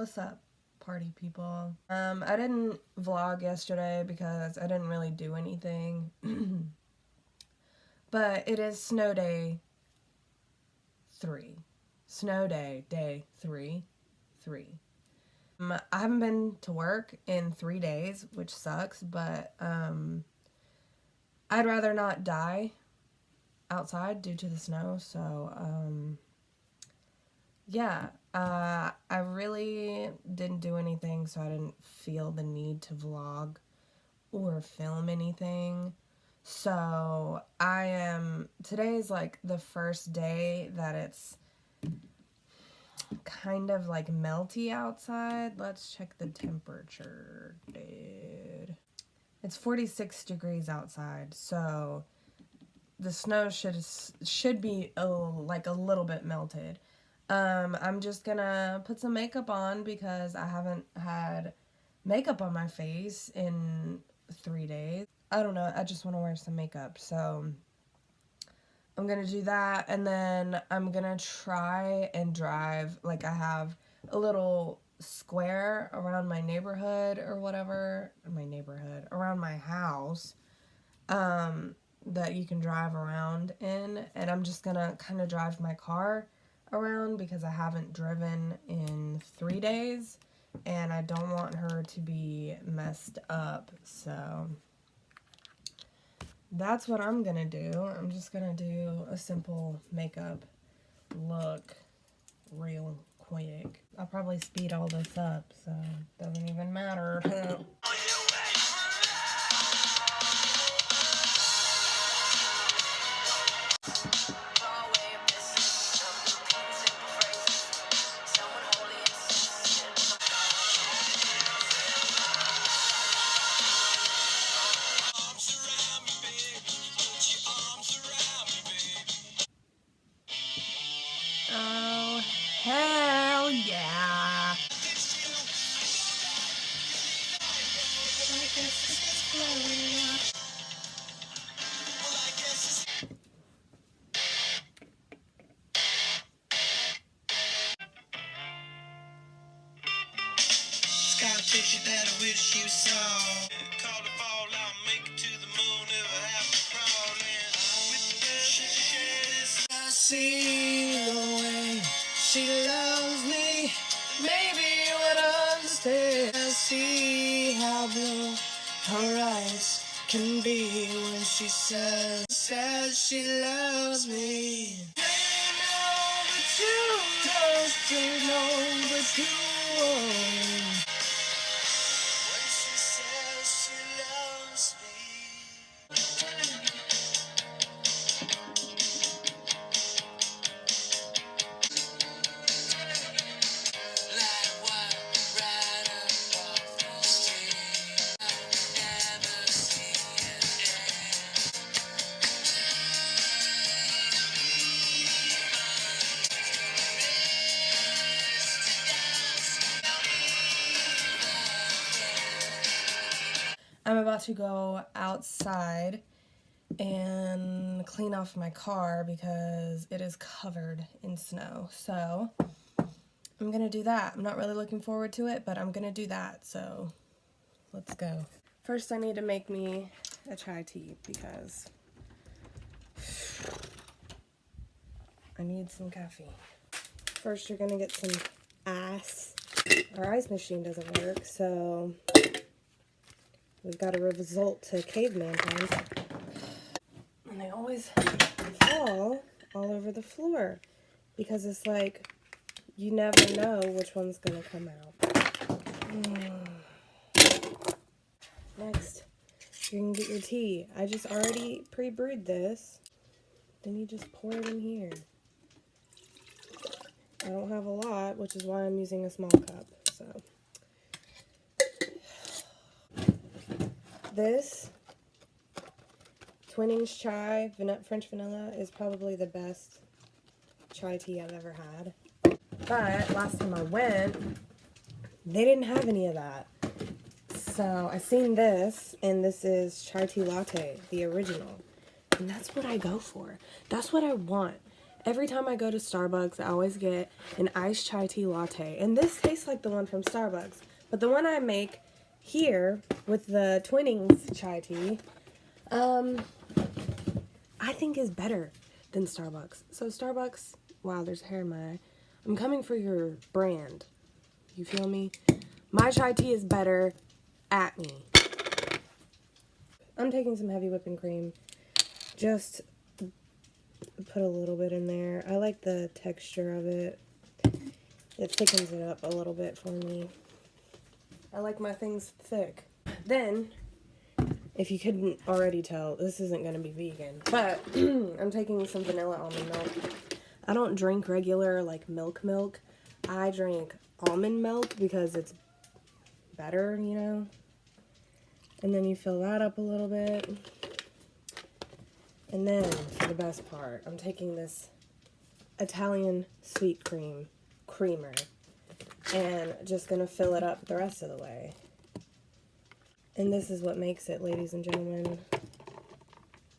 What's up, party people? I didn't vlog yesterday because I didn't really do anything. But it is snow day 3. Snow day 3. I haven't been to work in 3 days, which sucks, but I'd rather not die outside due to the snow, so yeah, I really didn't do anything, so I didn't feel the need to vlog or film anything. So today's like the first day that it's kind of like melty outside. Let's check the temperature, dude. It's 46 degrees outside, so the snow should be like a little bit melted. I'm just gonna put some makeup on because I haven't had makeup on my face in 3 days. I don't know, I just want to wear some makeup, so I'm gonna do that, and then I'm gonna try and drive, like I have a little square around my neighborhood or whatever, around my house, that you can drive around in, and I'm just gonna kind of drive my car around because I haven't driven in 3 days, and I don't want her to be messed up, so that's what I'm gonna do. I'm just gonna do a simple makeup look real quick. I'll probably speed all this up, so it doesn't even matter. Oh, hell yeah. Got a picture that I wish you saw. Call the fall out, make it to the moon, never have to crawl in. With the birds that share this. I see the way she loves me. Maybe you would understand. I see how blue her eyes can be when she says she loves me. They know that you just don't know that you won't. When she says she loves me. Like what right up off the street. I've never seen it. I'm about to go outside and clean off my car because it is covered in snow. So I'm gonna do that. I'm not really looking forward to it, but I'm gonna do that. So let's go. First, I need to make me a chai tea because I need some caffeine. First, you're gonna get some ice. Our ice machine doesn't work, so we've got to resort to caveman times. And they always fall all over the floor because it's like you never know which one's going to come out. Next, you can get your tea. I just already pre-brewed this. Then you just pour it in here. I don't have a lot, which is why I'm using a small cup. So this Twinings chai French vanilla is probably the best chai tea I've ever had. But last time I went, they didn't have any of that. So I seen this, and this is chai tea latte, the original. And that's what I go for. That's what I want. Every time I go to Starbucks, I always get an iced chai tea latte. And this tastes like the one from Starbucks. But the one I make here with the Twinings chai tea, I think is better than Starbucks. So Starbucks, wow, there's hair in my eye. I'm coming for your brand. You feel me? My chai tea is better. At me. I'm taking some heavy whipping cream. Just put a little bit in there. I like the texture of it. It thickens it up a little bit for me. I like my things thick. Then, if you couldn't already tell, this isn't going to be vegan, but I'm taking some vanilla almond milk. I don't drink regular, like, milk. I drink almond milk because it's better, you know? And then you fill that up a little bit. And then, for the best part, I'm taking this Italian sweet creamer, and just gonna fill it up the rest of the way. And this is what makes it, ladies and gentlemen.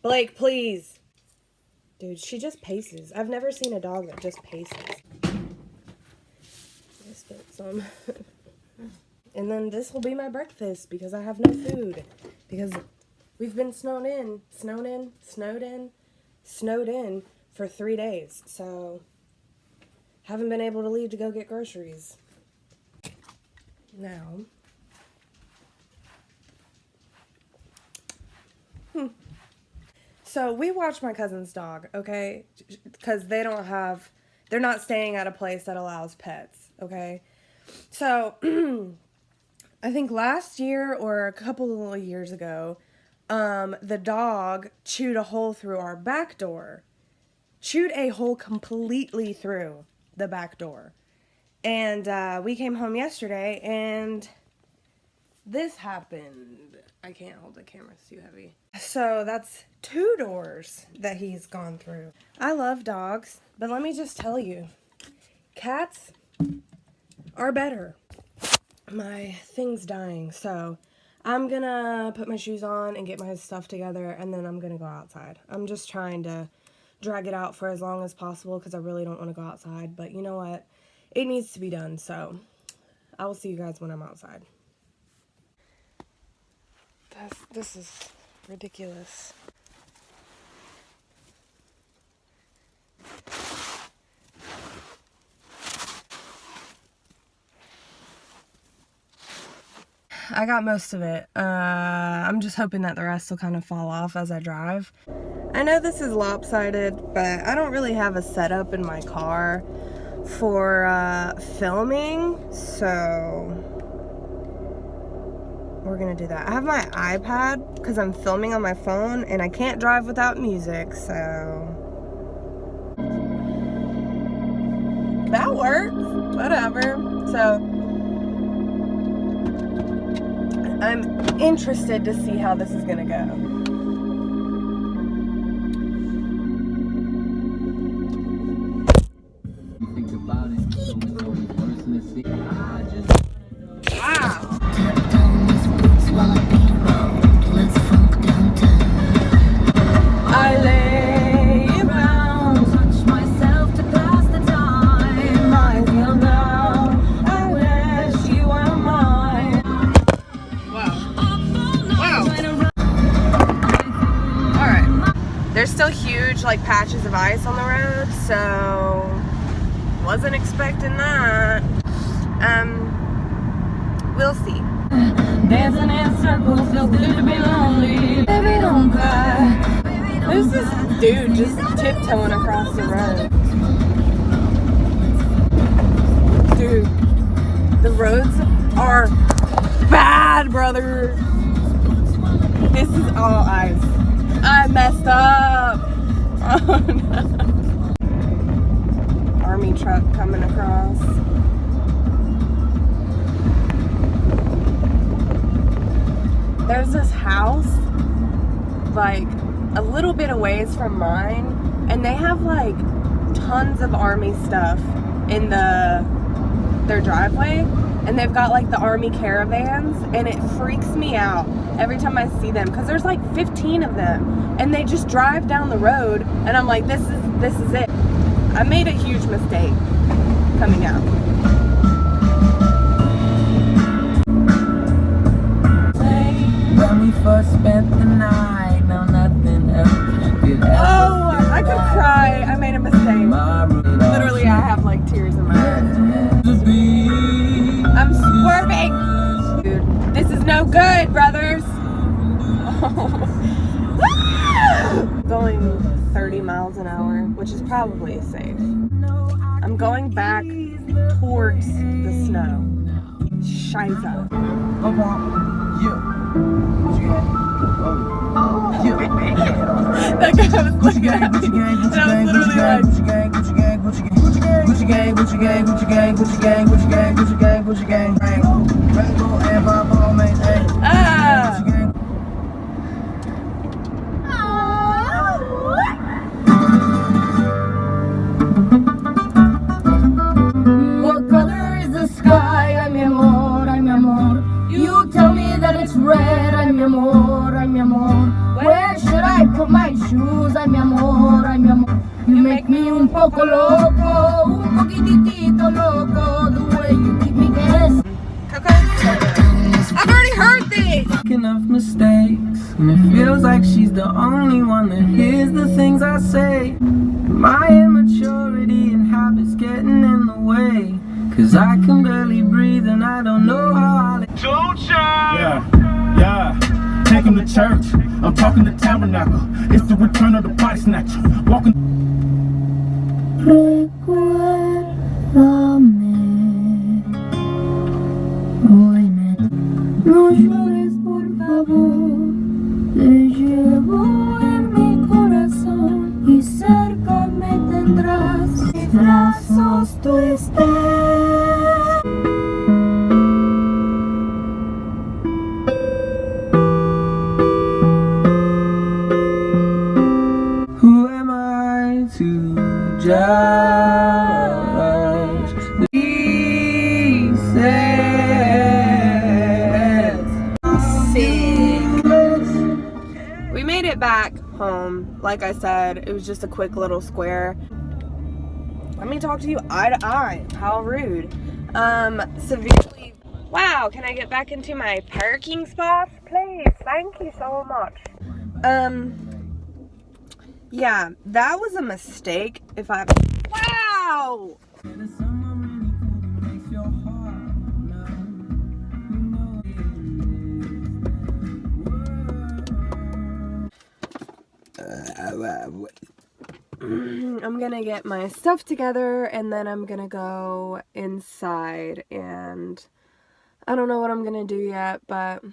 Blake, please! Dude, she just paces. I've never seen a dog that just paces. I spilled some. And then this will be my breakfast because I have no food. Because we've been snowed in for 3 days. So, haven't been able to leave to go get groceries. Now, so we watch my cousin's dog, okay? Because they're not staying at a place that allows pets, okay? So, I think last year or a couple of years ago, the dog chewed a hole through our back door. Chewed a hole completely through the back door. And we came home yesterday and this happened. I can't hold the camera, it's too heavy. So that's 2 doors that he's gone through. I love dogs, but let me just tell you, cats are better. My thing's dying, so I'm gonna put my shoes on and get my stuff together, and then I'm gonna go outside. I'm just trying to drag it out for as long as possible because I really don't want to go outside, but you know what? It needs to be done, so I will see you guys when I'm outside. This is ridiculous. I got most of it. I'm just hoping that the rest will kind of fall off as I drive. I know this is lopsided, but I don't really have a setup in my car for filming, so we're gonna do that. I have my iPad because I'm filming on my phone and I can't drive without music, so that works. Whatever. So I'm interested to see how this is gonna go. There's still huge like patches of ice on the road, so wasn't expecting that. We'll see. Dancing in circles, feels good to be lonely. Baby, don't cry. There's this dude just tiptoeing across the road. Dude, the roads are bad, brother. This is all ice. I messed up. Oh no. Army truck coming across. There's this house like a little bit away from mine, and they have like tons of army stuff in their driveway, and they've got like the army caravans, and it freaks me out every time I see them because there's like 15 of them and they just drive down the road, and I'm like, this is it. I made a huge mistake coming out. When we first spent the night, now nothing else could ever. Oh, I could cry. I made a mistake. Literally, I have like tears in my eyes. I'm swerving. Dude, this is no good, brothers. Going 30 miles an hour, which is probably safe. I'm going back towards the snow. Shiza. That guy was looking at me, and I was literally like, What color is the sky? Ay, mi amor, ay, mi amor. You tell me that it's red. Ay, mi amor, ay, mi amor. Where should I put my shoes? Ay, mi amor, ay, mi amor. You make me un poco loco, un poquitito loco. The way you keep me guessing. I've already heard this. Enough mistakes, and it feels like she's the only one that hears the things I say. My immaturity and habits getting in the way, 'cause I can barely breathe and I don't know how I'll. Don't you? Yeah. Take him to church. I'm talking the tabernacle. It's the return of the body snatcher. Walking. Recuérdame, hoy no llores por favor, te llevo en mi corazón y cerca me tendrás, mis brazos tú estés. Who am I to judge the pieces? Sick. We made it back home. Like I said, it was just a quick little square. Let me talk to you eye to eye. How rude. Severely. Wow, can I get back into my parking spot? Please, thank you so much. Yeah, that was a mistake. If I. Wow! I'm gonna get my stuff together and then I'm gonna go inside, and I don't know what I'm gonna do yet, but